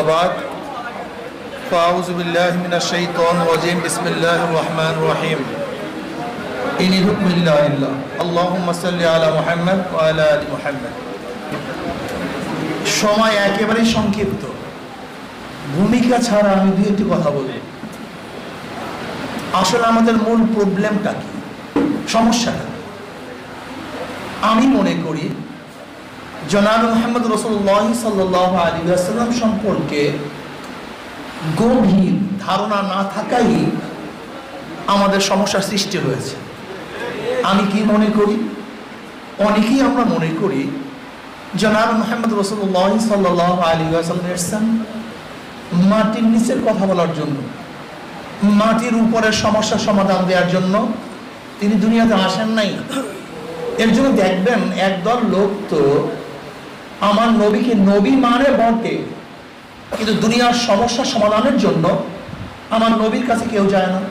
बाद फ़ाऊज़ु बिल्लाहि मिनश शैतानिर रजीम बिस्मिल्लाहिर रहमानिर रहीम इनिल हुक्मु इल्ला लिल्लाह अल्लाहुम्मा सल्लि अला मुहम्मद व अला आलि मुहम्मद। সময় একেবারে সংক্ষিপ্ত, ভূমিকা ছাড়া আমি দুইটি কথা বলবো। আসলে আমাদের মূল প্রবলেমটা কি, সমস্যাটা? আমি মনে করি জনাব মুহাম্মদ রাসূলুল্লাহ সাল্লাল্লাহু আলাইহি ওয়াসাল্লাম সম্পর্কে গভীর ধারণা না থাকাই আমাদের সমস্যার সৃষ্টি হয়েছে। আমি কি মনে করি, অনেকেই আমরা মনে করি জনাব মুহাম্মদ রাসূলুল্লাহ সাল্লাল্লাহু আলাইহি ওয়াসাল্লাম এসেছেন মাটির নিচের কথা বলার জন্য, মাটির উপরের সমস্যার সমাধান দেওয়ার জন্য। তিনি দুনিয়াতে আসেন নাই। এর জন্য দেখবেন একদল লোক তো আমার নবীকে নবী মানে বটে, কিন্তু দুনিয়ার সমস্যার সমাধানের জন্য আমার নবীর কাছে কেউ যায় না,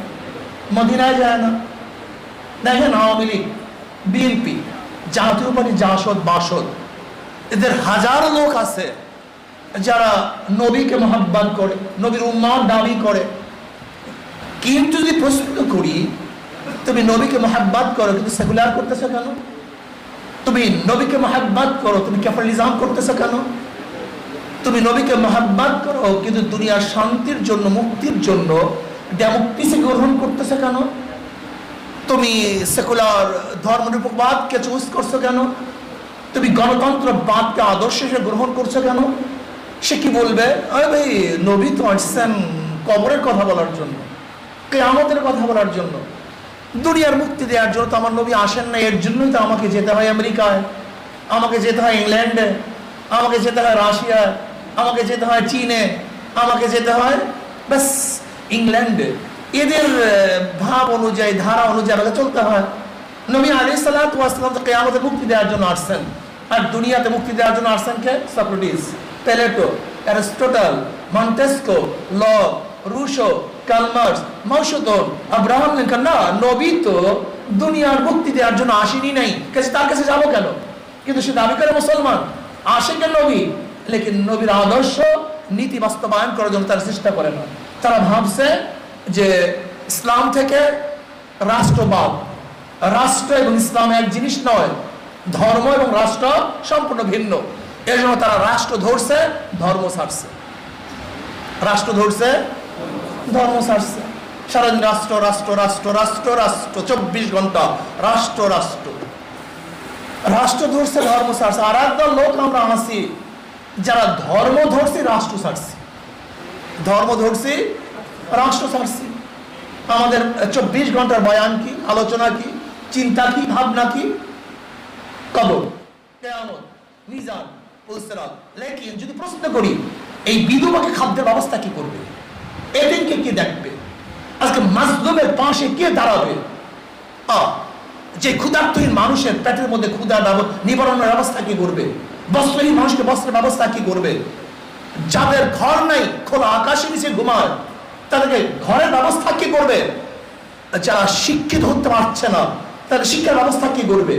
মদিনায় যায় না। দেখেন আওয়ামী লীগ, বিএনপি, জাতীয় পার্টি, জাসদ, বাসদ, এদের হাজারো লোক আছে যারা নবীকে মহব্বত করে, নবীর উম্মত দাবি করে। কিন্তু যদি প্রশ্ন করি তুমি নবীকে মহব্বত করো কিন্তু সেকুলার করতেছো কেন? তুমি নবীকে মহব্বত করো তুমি ক্যাপিটালিজম করতেছো কেন? তুমি নবীকে মহব্বত করো কিন্তু দুনিয়ার শান্তির জন্য, মুক্তির জন্য ডেমোক্রেসি গ্রহণ করতেছো কেন? তুমি সেকুলার ধর্মনিরপেক্ষবাদকে চুজ করছো কেন? তুমি গণতন্ত্রবাদকে আদর্শ হিসেবে গ্রহণ করছো কেন? সে কি বলবে, আরে ভাই নবী তো আসছেন কবরের কথা বলার জন্য, কিয়ামতের কথা বলার জন্য, দুনিয়ার মুক্তি দেওয়ার জন্য তো আমার নবী আসেন না। এর জন্যই তো আমাকে যেতে হয় আমেরিকায়, আমাকে যেতে হয় ইংল্যান্ডে, আমাকে যেতে হয় রাশিয়ায়, আমাকে যেতে হয় চীনে, আমাকে যেতে হয় ব্যাস ইংল্যান্ডে। এদের ভাব অনুযায়ী, ধারা অনুযায়ী আমাকে চলতে হয়। নবী আলাইহিস সালাতু ওয়াস সালাম তো কিয়ামতে মুক্তি দেওয়ার জন্য আসছেন, আর দুনিয়াতে মুক্তি দেওয়ার জন্য আসছেন কে? Socrates, Plato, Aristotle, Montesquieu, Locke, Rousseau, Karl Marx, Mao Tse tung, Abraham Lincoln. না, নবী তো দুনিয়ার মুক্তি দেওয়ার জন্য আসেনি নাই, কাছে তার কাছে যাবো কেন? কিন্তু সে দাবি করে মুসলমান, আসে কেন নবী? লেকিন নবীর আদর্শ নীতি বাস্তবায়ন করার জন্য তারা চেষ্টা করে না। তারা ভাবছে যে ইসলাম থেকে রাষ্ট্রবাদ, রাষ্ট্র এবং ইসলাম এক জিনিস নয়, ধর্ম এবং রাষ্ট্র সম্পূর্ণ ভিন্ন। এর জন্য তারা রাষ্ট্র ধরছে, ধর্ম ছাড়ছে, রাষ্ট্র ধরছে, ধর্ম ছাড়ছে। সারাদিন রাষ্ট্র রাষ্ট্র রাষ্ট্র রাষ্ট্র রাষ্ট্র, 24 ঘন্টা রাষ্ট্র রাষ্ট্র রাষ্ট্র ধরছে, ধর্ম ছাড়ছে। আর একদল লোক আমরা আছি যারা ধর্ম ধরছি, রাষ্ট্র ছাড়ছি, ধর্ম ধরছি, রাষ্ট্র ছাড়ছি। আমাদের 24 ঘন্টার বয়ান কি, আলোচনা কি, চিন্তা কি, ভাবনা কি? কবর, কিয়ামত, মিজান, পুলসিরাত। লেকিন যদি প্রশ্ন করি এই বিধবাকে খাদ্যের ব্যবস্থা কি করবে, এতিমকে কি দেখবে, আজকে মাজলুমের পাশে কে দাঁড়াবে, যে ক্ষুধার্তহীন মানুষের পেটের মধ্যে ক্ষুধা নিবারণের ব্যবস্থা কি করবে, বস্ত্রহীন মানুষকে বস্ত্রের ব্যবস্থা কি করবে, যাদের ঘর নাই খোলা আকাশের নিচে ঘুমায় তাদেরকে ঘরের ব্যবস্থা কি করবে, যারা শিক্ষিত হতে পারছে না তাদের শিক্ষার ব্যবস্থা কি করবে।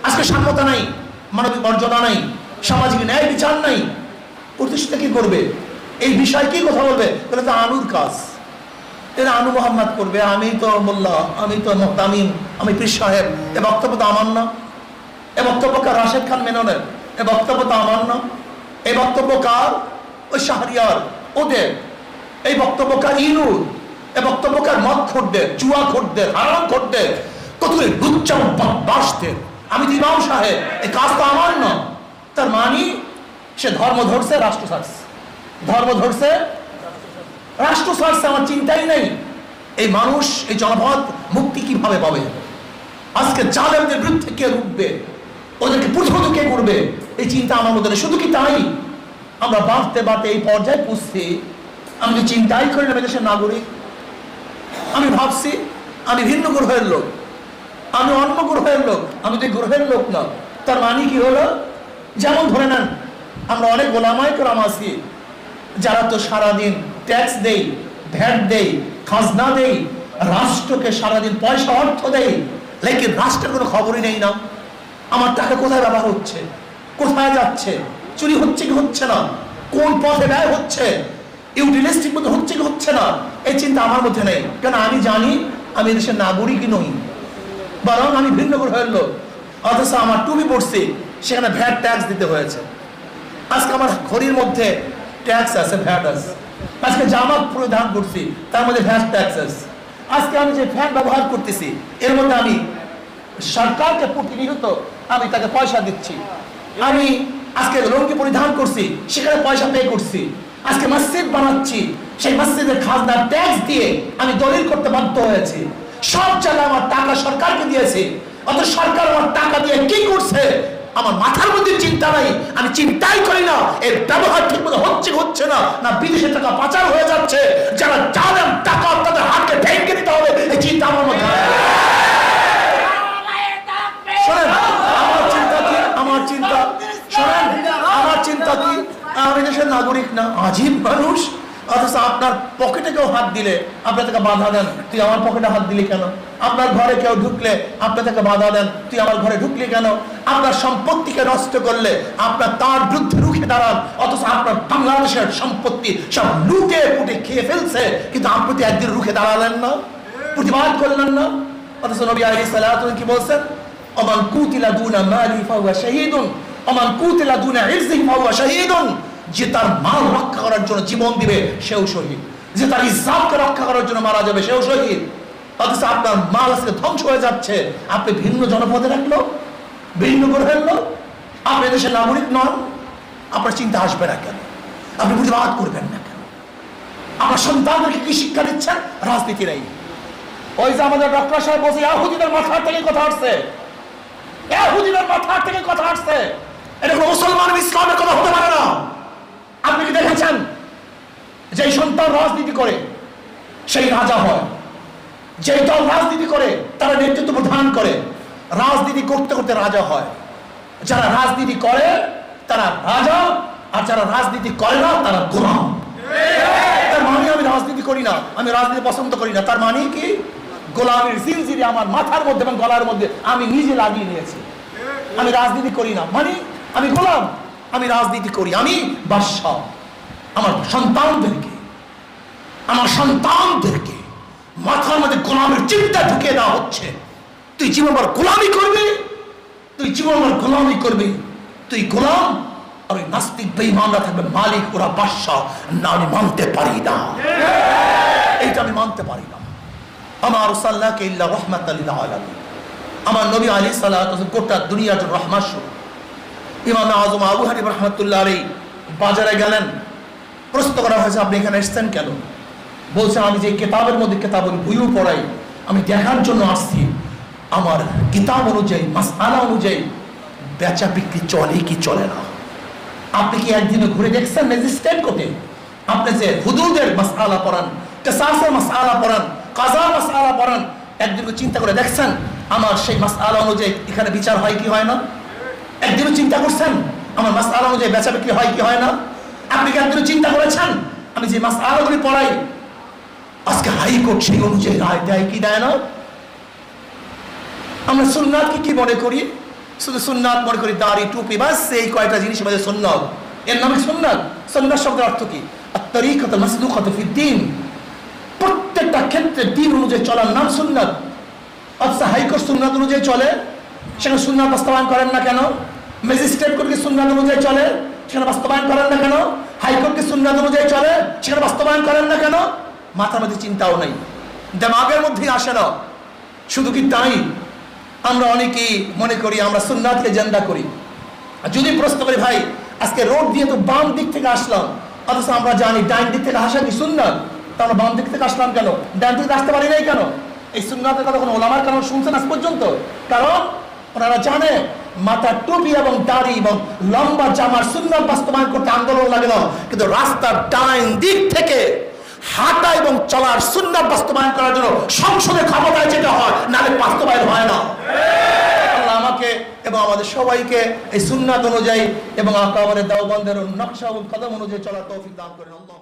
আজকে সাম্যতা নাই, মানবিক মর্যাদা নাই, সামাজিক ন্যায় বিচার নাই, প্রতিষ্ঠা কি করবে? এই বিষয় কি কথা বলবে? তাহলে তো আনুর কাজ, এরা আনু মোহাম্মদ করবে। আমি তো মোল্লা, আমি তো মুহতামিম, আমি পীর সাহেব, এ বক্তব্য তো আমার না। এ বক্তব্য কার? রাশেদ খান মেননের। এ বক্তব্য তো আমার না। এই বক্তব্য কার? ওই শাহরিয়ার, ওদের। এই বক্তব্য কার? ইনুর। এ বক্তব্য কার? মদ খোরদের, জুয়া খোরদের, হারাম খোরদের, কতগুলি লুচ্চা বাসদের। আমি তো ইমাম সাহেব, এই কাজ তো আমার না। তার মানে সে ধর্ম ধরছে, রাষ্ট্র ছাড়ছে, ধর্ম ধরছে, রাষ্ট্র ছাড়ছে। আমার চিন্তাই নেই এই মানুষ, এই জনপদ মুক্তি কিভাবে পাবে। আজকে জালেমদের বিরুদ্ধে কে রুখবে, ওদেরকে প্রতিহত কে করবে, এই চিন্তা আমার মধ্যে নেই। শুধু কি তাই, আমরা বাঁচতে বাঁচতে এই পর্যায়ে পুষছি, আমি তো চিন্তাই করি না দেশের নাগরিক। আমি ভাবছি আমি ভিন্ন গ্রহের লোক, আমি অন্য গ্রহের লোক, আমি তো গ্রহের লোক না। তার মানে কি হলো, যেমন ধরে নেন আমরা অনেক গোলামাই কেরাম আছি যারা তো সারাদিন ট্যাক্স দেই, ভ্যাট দেই, খাজনা দেই, রাষ্ট্রকে সারাদিন পয়সা অর্থ দেই, লেকিন রাষ্ট্রের কোনো খবরই নেই না। আমার টাকা কোথায় ব্যবহার হচ্ছে, কোথায় যাচ্ছে, চুরি হচ্ছে কি হচ্ছে না, কোন পথে ব্যয় হচ্ছে, ইউটিলিস্টিক মধ্যে হচ্ছে কি হচ্ছে না, এই চিন্তা আমার মধ্যে নেই। কেন আমি জানি আমি দেশের নাগরিকই নই, বরং আমি ভিন্ন গ্রহের লোক। অথচ আমার টুপি পড়ছি, সেখানে ভ্যাট ট্যাক্স দিতে হয়েছে। আজকে আমার ঘড়ির মধ্যে ট্যাক্স আছে, ভ্যাট আছে। আজকে জামা পরিধান করছি, তার মধ্যে ভ্যাট ট্যাক্স আছে। আজকে আমি যে ফ্যান ব্যবহার করতেছি, এর মধ্যে আমি সরকারকে প্রতিনিয়ত আমি তাকে পয়সা দিচ্ছি। আমি আজকে লুঙ্গি পরিধান করছি, সেখানে পয়সা পে করছি। আজকে মসজিদ বানাচ্ছি, সেই মসজিদের খাজনা ট্যাক্স দিয়ে আমি দলিল করতে বাধ্য হয়েছি। সব জায়গায় আমার টাকা সরকারকে দিয়েছে। অত সরকার আমার টাকা দিয়ে কি করছে আমার মাথার মধ্যে চিন্তা নাই, আমি চিন্তাই করি না এর ব্যবহার ঠিক মতো হচ্ছে না, না বিদেশে টাকা পাচার হয়ে যাচ্ছে। যারা জানেন টাকা তাদের হাতকে ভেঙে দিতে হবে, এই চিন্তা আমার মধ্যে। শোনেন আমার চিন্তা কি, আমার চিন্তা কি, আমি দেশের নাগরিক না, আজীব মানুষ। অথচ আপনার পকেটে কেউ হাত দিলে আপনি তাকে বাধা দেন, তুই আমার পকেটে হাত দিলি কেন? আপনার ঘরে কেউ ঢুকলে আপনি তাকে বাধা দেন, তুই আমার ঘরে ঢুকলি কেন? আপনার সম্পত্তিকে নষ্ট করলে আপনার তার বিরুদ্ধে রুখে দাঁড়ান। অথচ আপনার বাংলাদেশের সম্পত্তি সব লুটে পুটে খেয়ে ফেলছে, কিন্তু আপনি তো একদিন রুখে দাঁড়ালেন না, প্রতিবাদ করলেন না। অথচ নবী আলাইহিস সালাতু কি বলছেন? ওমান কুতিলা দুনা মালি ফাহুয়া শাহীদুন, ওমান কুতিলা দুনা ইজ্জিহি ফাহুয়া শাহীদুন। যে তার মাল রক্ষা করার জন্য জীবন দিবে সেও শহীদ, যে তার ইজ্জতকে রক্ষা করার জন্য মারা যাবে সেও শহীদ। অথচ আপনার মাল আজকে ধ্বংস হয়ে যাচ্ছে, আপনি ভিন্ন জনপদে রাখলো, ভিন্ন গ্রহের লোক, আপনি দেশের নাগরিক নন। আপনার চিন্তা আসবে না কেন? আপনি প্রতিবাদ করবেন না কেন? আমার সন্তানদেরকে কি শিক্ষা দিচ্ছেন? রাজনীতি নেই। ওই যে আমাদের ডক্টর সাহেব বলছে ইহুদিদের মাথার থেকে কথা আসছে, ইহুদিদের মাথার থেকে কথা আসছে। এটা কোনো মুসলমান ইসলামের কথা হতে পারে না। আপনি কি দেখেছেন যে সন্তান রাজনীতি করে সেই রাজা হয়, যে দল রাজনীতি করে তারা নেতৃত্ব প্রদান করে, রাজনীতি করতে করতে রাজা হয়। যারা রাজনীতি করে তারা রাজা, আর যারা রাজনীতি করে না তারা গোলাম। তার মানে আমি রাজনীতি করি না, আমি রাজনীতি পছন্দ করি না, তার মানে কি? গোলামের জিনজিরে আমার মাথার মধ্যে এবং গলার মধ্যে আমি নিজে লাগিয়ে নিয়েছি। আমি রাজনীতি করি না মানে আমি গোলাম, আমি রাজনীতি করি, আমি বাদশা। আমার সন্তানদেরকে মাথার মধ্যে গোলামের চিন্তা ঢুকিয়ে দেওয়া হচ্ছে। তুই জীবনভর গোলামি করবি, তুই গোলাম। আর ওই নাস্তিক বেঈমানরা থাকবে মালিক, ওরা বাদশা। না, আমি মানতে পারি না, এইটা আমি মানতে পারি না। আমার আরসালনাকা ইল্লা রাহমাতাল লিল আলামিন, আমার নবী আলাইহিস সালাতু ওয়াস সালাম গোটা দুনিয়ার জন্য রহমত স্বরূপ। ইমাম আযম আবু হানিফা রাহমাতুল্লাহ আলাইহি বাজারে গেলেন, প্রশ্ন করা হয়েছে আপনি এখানে এসেছেন কেন? বলছেন আমি যে কিতাবের মধ্যে কিতাবুল বুয়ু পড়াই, আমি দেখার জন্য আসছি আমার কিতাব অনুযায়ী, মাসআলা অনুযায়ী বেচা বিক্রি চলে কি চলে না। আপনি কি একদিনে ঘুরে দেখছেন ম্যাজিস্ট্রেট কোর্টে? আপনি যে হুদুদের মাসআলা পড়ান, কিসাসের মাসআলা পড়ান, কাযার মাসআলা পড়ান, একদিনও চিন্তা করে দেখছেন আমার সেই মাসআলা অনুযায়ী এখানে বিচার হয় কি হয় না? একদিনও চিন্তা করছেন আমার মাসআলা অনুযায়ী বেচা বিক্রি হয় কি হয় না? আপনি কি একদিনও চিন্তা করেছেন আমি যে মাসআলাগুলি পড়াই আজকে হাইকোর্ট সেই অনুযায়ী রায় দেয় কি দেয় না? আমরা সুন্নাতকে কি মনে করি? শুধু সুন্নাত মনে করি দাড়ি টুপি, বাস এই কয়টা জিনিস আমাদের সুন্নাত। এর নামে সুন্নাত। সুন্নাত শব্দের অর্থ কি? আত-তারিকাতু মাসলুকাতু ফিদ-দ্বীন, প্রত্যেকটা ক্ষেত্রে দ্বীন অনুযায়ী চলার নাম সুন্নাত। আচ্ছা হাইকোর্ট সুন্নাত অনুযায়ী চলে, সেখানে সুন্নাত বাস্তবায়ন করেন না কেন? ম্যাজিস্ট্রেট কোর্ট কি সুন্নাত অনুযায়ী চলে, সেখানে বাস্তবায়ন করেন না কেন? হাইকোর্ট কি সুন্নাত অনুযায়ী চলে, সেখানে বাস্তবায়ন করেন না কেন? মাথার মধ্যে চিন্তাও নাই, দিমাগের মধ্যেই আসে না। শুধু কি তাই, আমরা অনেকেই মনে করি আমরা সুন্নাতকে জিন্দা করি। যদি প্রশ্ন করি ভাই আজকে রোড দিয়ে তো বাম দিক থেকে আসলাম, অথচ আমরা জানি ডান দিক থেকে আসা কি সুন্নাত, তা আমরা বাম দিক থেকে আসলাম কেন? ডান দিক থেকে আসতে পারি নাই কেন? এই সুন্নাতের কথা কোনো ওলামার কারণ শুনছেন আজ পর্যন্ত? কারণ ওনারা জানে মাথার টুপি এবং দাড়ি এবং লম্বা জামার সুন্নাত বাস্তবায়ন করতে আন্দোলন লাগে না, কিন্তু রাস্তার ডান দিক থেকে হাঁটা এবং চলার সুন্নাত বাস্তবায়ন করার জন্য সংসদে ক্ষমতায় যেতে হয়, নাহলে বাস্তবায়ন হয় না। আল্লাহ আমাকে এবং আমাদের সবাইকে এই সুন্নাত অনুযায়ী এবং আকাবারে দেওবন্দের নকশা এবং কদম অনুযায়ী চলার তৌফিক দান করেন। আল্লাহ।